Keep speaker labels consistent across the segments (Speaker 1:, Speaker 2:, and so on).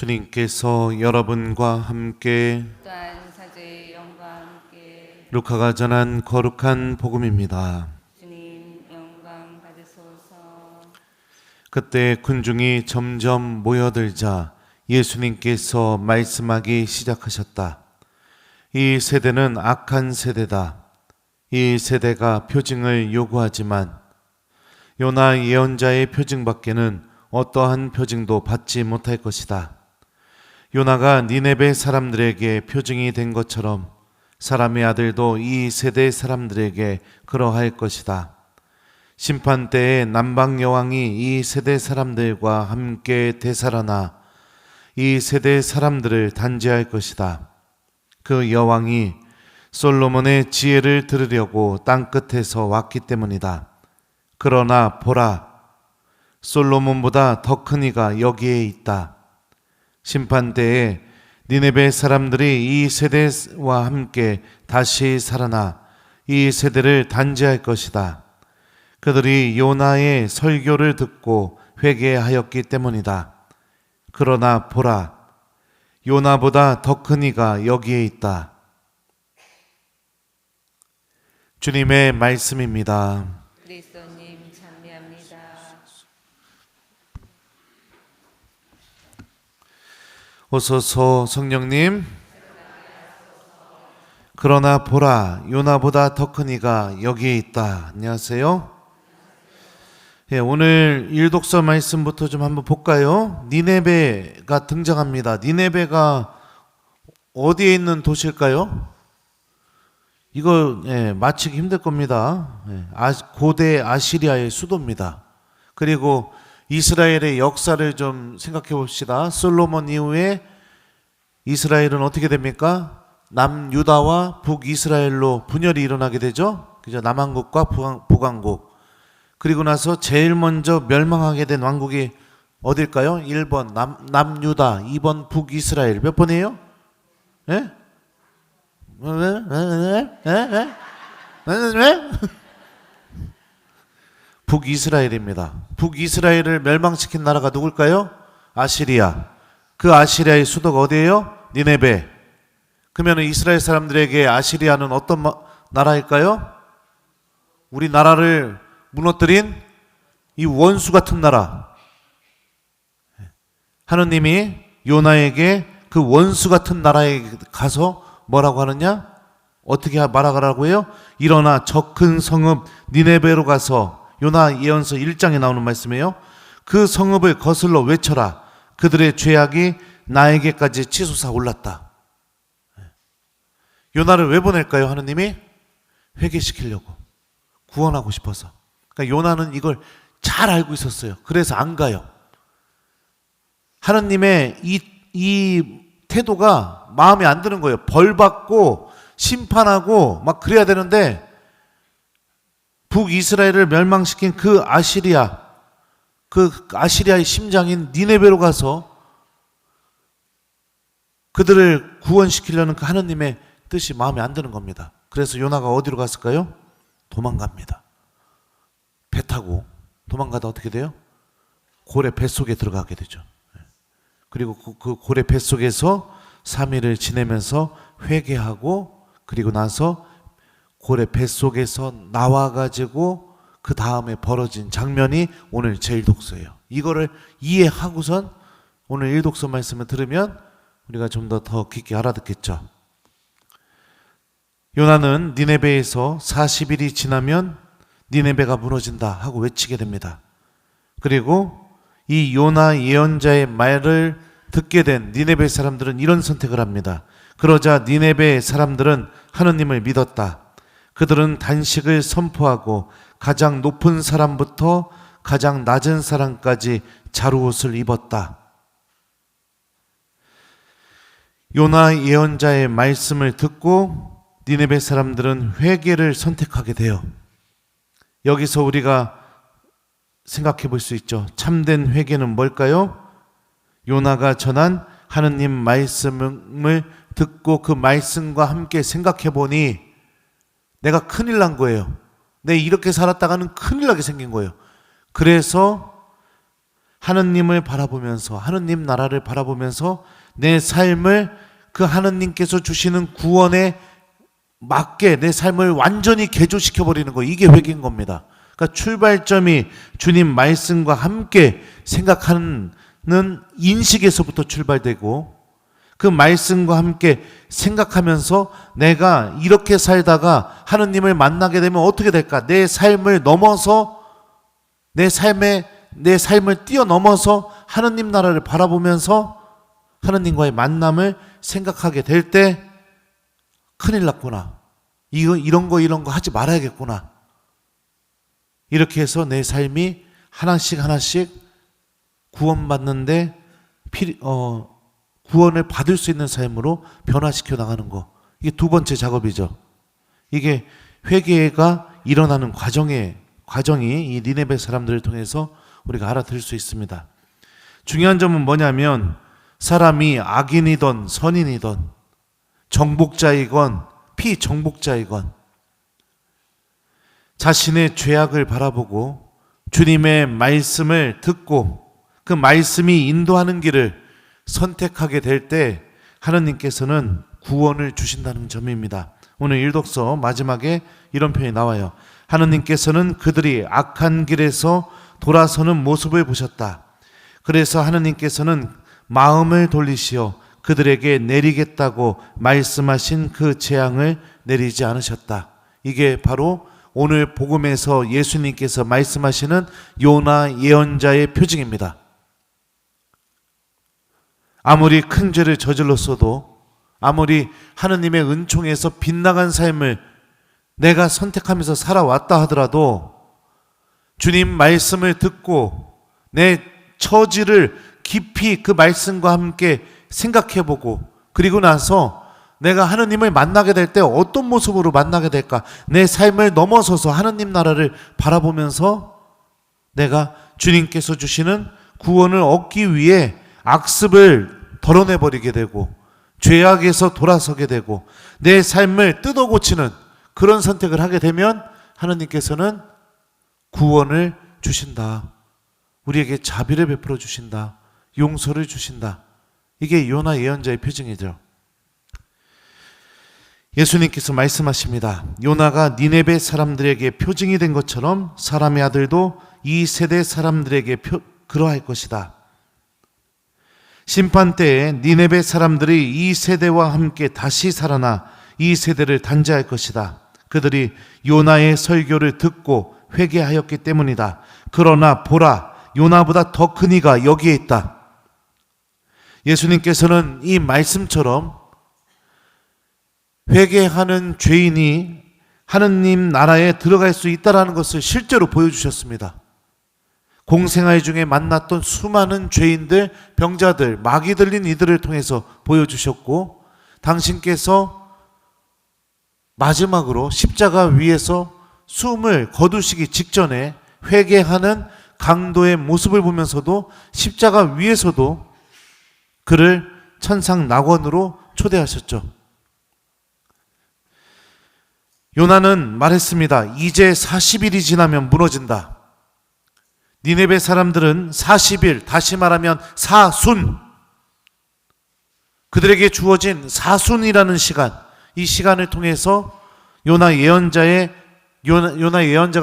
Speaker 1: 주님께서 여러분과 함께
Speaker 2: 또한 사제의 영과 함께
Speaker 1: 루카가 전한 거룩한 복음입니다.
Speaker 2: 주님 영광 받으소서.
Speaker 1: 그때 군중이 점점 모여들자 예수님께서 말씀하기 시작하셨다. 이 세대는 악한 세대다. 이 세대가 표징을 요구하지만 요나 예언자의 표징밖에는 어떠한 표징도 받지 못할 것이다. 요나가 니네베 사람들에게 표징이 된 것처럼 사람의 아들도 이 세대 사람들에게 그러할 것이다. 심판 때에 남방 여왕이 이 세대 사람들과 함께 되살아나 이 세대 사람들을 단죄할 것이다. 그 여왕이 솔로몬의 지혜를 들으려고 땅 끝에서 왔기 때문이다. 그러나 보라, 솔로몬보다 더 큰 이가 여기에 있다. 심판 때에 니네베 사람들이 이 세대와 함께 다시 살아나 이 세대를 단죄할 것이다. 그들이 요나의 설교를 듣고 회개하였기 때문이다. 그러나 보라, 요나보다 더 큰 이가 여기에 있다. 주님의 말씀입니다.
Speaker 2: 그리스도님 찬미합니다.
Speaker 1: 오소서 성령님. 그러나 보라, 요나보다 더 큰 이가 여기에 있다. 안녕하세요. 오늘 일독서 말씀부터 좀 한번 볼까요? 니네베가 등장합니다. 니네베가 어디에 있는 도시일까요? 이거 맞히기 힘들 겁니다. 고대 아시리아의 수도입니다. 그리고 이스라엘의 역사를 좀 생각해 봅시다. 솔로몬 이후에 이스라엘은 어떻게 됩니까? 남유다와 북이스라엘로 분열이 일어나게 되죠. 그죠? 남왕국과 북왕국. 그리고 나서 제일 먼저 멸망하게 된 왕국이 어딜까요? 1번 남유다, 2번 북이스라엘. 몇 번이에요? 예? 북이스라엘입니다. 북이스라엘을 멸망시킨 나라가 누굴까요? 아시리아. 그 아시리아의 수도가 어디예요? 니네베. 그러면 이스라엘 사람들에게 아시리아는 어떤 나라일까요? 우리 나라를 무너뜨린 이 원수 같은 나라. 하느님이 요나에게 그 원수 같은 나라에 가서 뭐라고 하느냐? 어떻게 말하라고 해요? 일어나 저 큰 성읍 니네베로 가서, 요나 예언서 1장에 나오는 말씀이에요. 그 성읍을 거슬러 외쳐라. 그들의 죄악이 나에게까지 치솟아 올랐다. 요나를 왜 보낼까요? 하느님이 회개시키려고, 구원하고 싶어서. 그러니까 요나는 이걸 잘 알고 있었어요. 그래서 안 가요. 하느님의 이 태도가 마음에 안 드는 거예요. 벌받고 심판하고 막 그래야 되는데, 북이스라엘을 멸망시킨 그 아시리아의 심장인 니네베로 가서 그들을 구원시키려는 그 하느님의 뜻이 마음에 안 드는 겁니다. 그래서 요나가 어디로 갔을까요? 도망갑니다. 배 타고 도망가다 어떻게 돼요? 고래 뱃속에 들어가게 되죠. 그리고 그 고래 뱃속에서 3일을 지내면서 회개하고, 그리고 나서 고래 뱃속에서 나와가지고 그 다음에 벌어진 장면이 오늘 제1독서예요. 이거를 이해하고선 오늘 1독서 말씀을 들으면 우리가 좀 더 깊게 알아듣겠죠. 요나는 니네베에서 40일이 지나면 니네베가 무너진다 하고 외치게 됩니다. 그리고 이 요나 예언자의 말을 듣게 된 니네베 사람들은 이런 선택을 합니다. 그러자 니네베 사람들은 하느님을 믿었다. 그들은 단식을 선포하고 가장 높은 사람부터 가장 낮은 사람까지 자루옷을 입었다. 요나 예언자의 말씀을 듣고 니네베 사람들은 회개를 선택하게 돼요. 여기서 우리가 생각해 볼 수 있죠. 참된 회개는 뭘까요? 요나가 전한 하느님 말씀을 듣고 그 말씀과 함께 생각해 보니 내가 큰일 난 거예요. 내 이렇게 살았다가는 큰일 나게 생긴 거예요. 그래서 하느님을 바라보면서, 하느님 나라를 바라보면서 내 삶을 그 하느님께서 주시는 구원에 맞게 내 삶을 완전히 개조시켜버리는 거, 이게 회개인 겁니다. 그러니까 출발점이 주님 말씀과 함께 생각하는 인식에서부터 출발되고, 그 말씀과 함께 생각하면서 내가 이렇게 살다가 하느님을 만나게 되면 어떻게 될까? 내 삶을 넘어서, 내 삶을 뛰어넘어서 하느님 나라를 바라보면서 하느님과의 만남을 생각하게 될 때 큰일 났구나. 이런 거 하지 말아야겠구나. 이렇게 해서 내 삶이 하나씩 구원받는데 구원을 받을 수 있는 삶으로 변화시켜 나가는 거. 이게 두 번째 작업이죠. 이게 회개가 일어나는 과정이 이 니네베 사람들을 통해서 우리가 알아들을 수 있습니다. 중요한 점은 뭐냐면, 사람이 악인이든 선인이든 정복자이건 피정복자이건 자신의 죄악을 바라보고 주님의 말씀을 듣고 그 말씀이 인도하는 길을 선택하게 될 때 하느님께서는 구원을 주신다는 점입니다. 오늘 일독서 마지막에 이런 표현이 나와요. 하느님께서는 그들이 악한 길에서 돌아서는 모습을 보셨다. 그래서 하느님께서는 마음을 돌리시어 그들에게 내리겠다고 말씀하신 그 재앙을 내리지 않으셨다. 이게 바로 오늘 복음에서 예수님께서 말씀하시는 요나 예언자의 표징입니다. 아무리 큰 죄를 저질렀어도, 아무리 하느님의 은총에서 빗나간 삶을 내가 선택하면서 살아왔다 하더라도 주님 말씀을 듣고 내 처지를 깊이 그 말씀과 함께 생각해보고, 그리고 나서 내가 하느님을 만나게 될 때 어떤 모습으로 만나게 될까? 내 삶을 넘어서서 하느님 나라를 바라보면서 내가 주님께서 주시는 구원을 얻기 위해 악습을 덜어내버리게 되고 죄악에서 돌아서게 되고 내 삶을 뜯어고치는 그런 선택을 하게 되면 하느님께서는 구원을 주신다. 우리에게 자비를 베풀어 주신다. 용서를 주신다. 이게 요나 예언자의 표징이죠. 예수님께서 말씀하십니다. 요나가 니네베 사람들에게 표징이 된 것처럼 사람의 아들도 이 세대 사람들에게 그러할 것이다. 심판 때에 니네베 사람들이 이 세대와 함께 다시 살아나 이 세대를 단죄할 것이다. 그들이 요나의 설교를 듣고 회개하였기 때문이다. 그러나 보라, 요나보다 더 큰 이가 여기에 있다. 예수님께서는 이 말씀처럼 회개하는 죄인이 하느님 나라에 들어갈 수 있다는 것을 실제로 보여주셨습니다. 공생활 중에 만났던 수많은 죄인들, 병자들, 마귀 들린 이들을 통해서 보여주셨고, 당신께서 마지막으로 십자가 위에서 숨을 거두시기 직전에 회개하는 강도의 모습을 보면서도 십자가 위에서도 그를 천상 낙원으로 초대하셨죠. 요나는 말했습니다. 이제 40일이 지나면 무너진다. 니네베 사람들은 40일, 다시 말하면 사순, 그들에게 주어진 사순이라는 시간, 이 시간을 통해서 요나 예언자가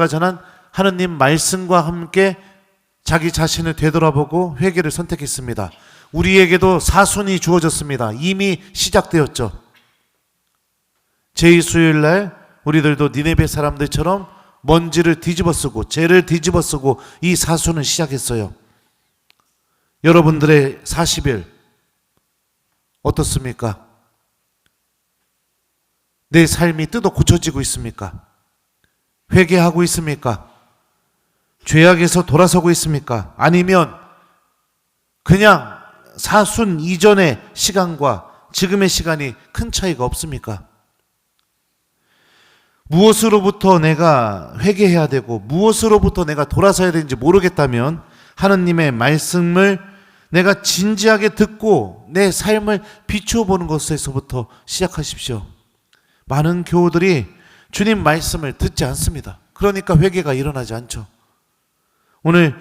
Speaker 1: 전한 하느님 말씀과 함께 자기 자신을 되돌아보고 회개를 선택했습니다. 우리에게도 사순이 주어졌습니다. 이미 시작되었죠. 제2수요일날 우리들도 니네베 사람들처럼 먼지를 뒤집어쓰고 죄를 뒤집어쓰고 이 사순은 시작했어요. 여러분들의 40일 어떻습니까? 내 삶이 뜯어 고쳐지고 있습니까? 회개하고 있습니까? 죄악에서 돌아서고 있습니까? 아니면 그냥 사순 이전의 시간과 지금의 시간이 큰 차이가 없습니까? 무엇으로부터 내가 회개해야 되고 무엇으로부터 내가 돌아서야 되는지 모르겠다면 하느님의 말씀을 내가 진지하게 듣고 내 삶을 비추어 보는 것에서부터 시작하십시오. 많은 교우들이 주님 말씀을 듣지 않습니다. 그러니까 회개가 일어나지 않죠. 오늘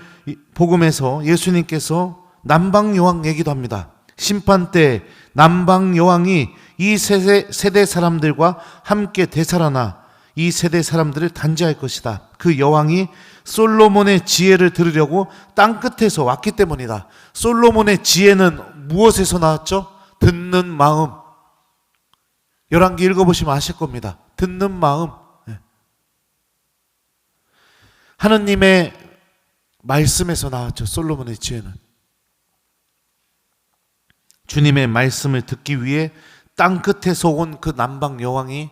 Speaker 1: 복음에서 예수님께서 남방 여왕 얘기도 합니다. 심판 때 남방 여왕이 이 세대 사람들과 함께 되살아나 이 세대 사람들을 단죄할 것이다. 그 여왕이 솔로몬의 지혜를 들으려고 땅 끝에서 왔기 때문이다. 솔로몬의 지혜는 무엇에서 나왔죠? 듣는 마음. 열왕기 읽어보시면 아실 겁니다. 듣는 마음. 하느님의 말씀에서 나왔죠. 솔로몬의 지혜는. 주님의 말씀을 듣기 위해 땅 끝에서 온 그 남방 여왕이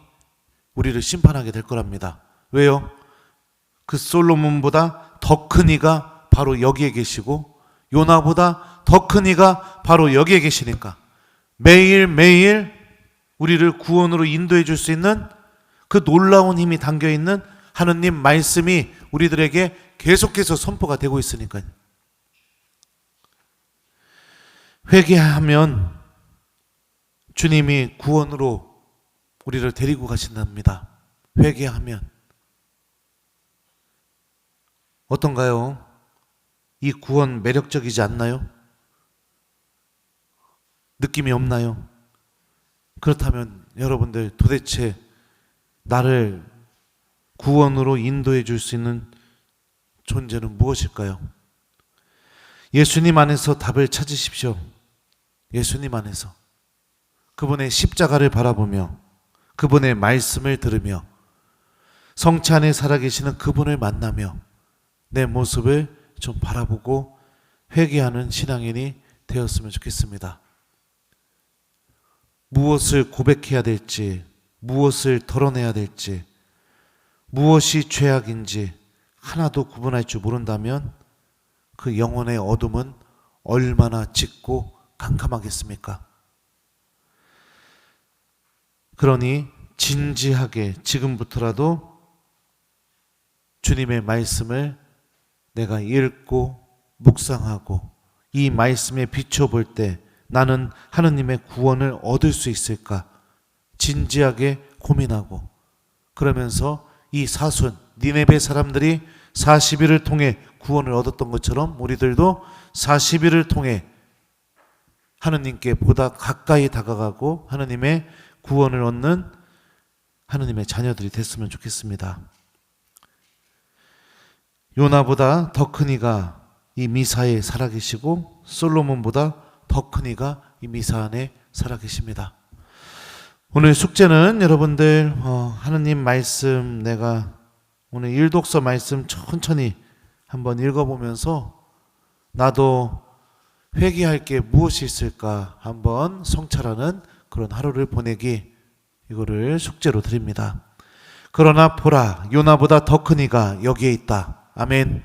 Speaker 1: 우리를 심판하게 될 거랍니다. 왜요? 그 솔로몬보다 더 큰 이가 바로 여기에 계시고 요나보다 더 큰 이가 바로 여기에 계시니까 매일매일 우리를 구원으로 인도해 줄 수 있는 그 놀라운 힘이 담겨 있는 하느님 말씀이 우리들에게 계속해서 선포가 되고 있으니까요. 회개하면 주님이 구원으로 우리를 데리고 가신답니다. 회개하면. 어떤가요? 이 구원 매력적이지 않나요? 느낌이 없나요? 그렇다면 여러분들 도대체 나를 구원으로 인도해 줄 수 있는 존재는 무엇일까요? 예수님 안에서 답을 찾으십시오. 예수님 안에서. 그분의 십자가를 바라보며 그분의 말씀을 들으며 성체 안에 살아계시는 그분을 만나며 내 모습을 좀 바라보고 회개하는 신앙인이 되었으면 좋겠습니다. 무엇을 고백해야 될지, 무엇을 덜어내야 될지, 무엇이 죄악인지 하나도 구분할 줄 모른다면 그 영혼의 어둠은 얼마나 짙고 캄캄하겠습니까? 그러니 진지하게 지금부터라도 주님의 말씀을 내가 읽고 묵상하고 이 말씀에 비춰볼 때 나는 하느님의 구원을 얻을 수 있을까? 진지하게 고민하고 그러면서 이 사순 니네베 사람들이 40일을 통해 구원을 얻었던 것처럼 우리들도 40일을 통해 하느님께 보다 가까이 다가가고 하느님의 구원을 얻는 하느님의 자녀들이 됐으면 좋겠습니다. 요나보다 더 큰 이가 이 미사에 살아계시고 솔로몬보다 더 큰 이가 이 미사 안에 살아계십니다. 오늘 숙제는 여러분들 하느님 말씀 내가 오늘 일독서 말씀 천천히 한번 읽어보면서 나도 회개할 게 무엇이 있을까 한번 성찰하는 그런 하루를 보내기 이거를 숙제로 드립니다. 그러나 보라 요나보다 더 큰 이가 여기에 있다. 아멘.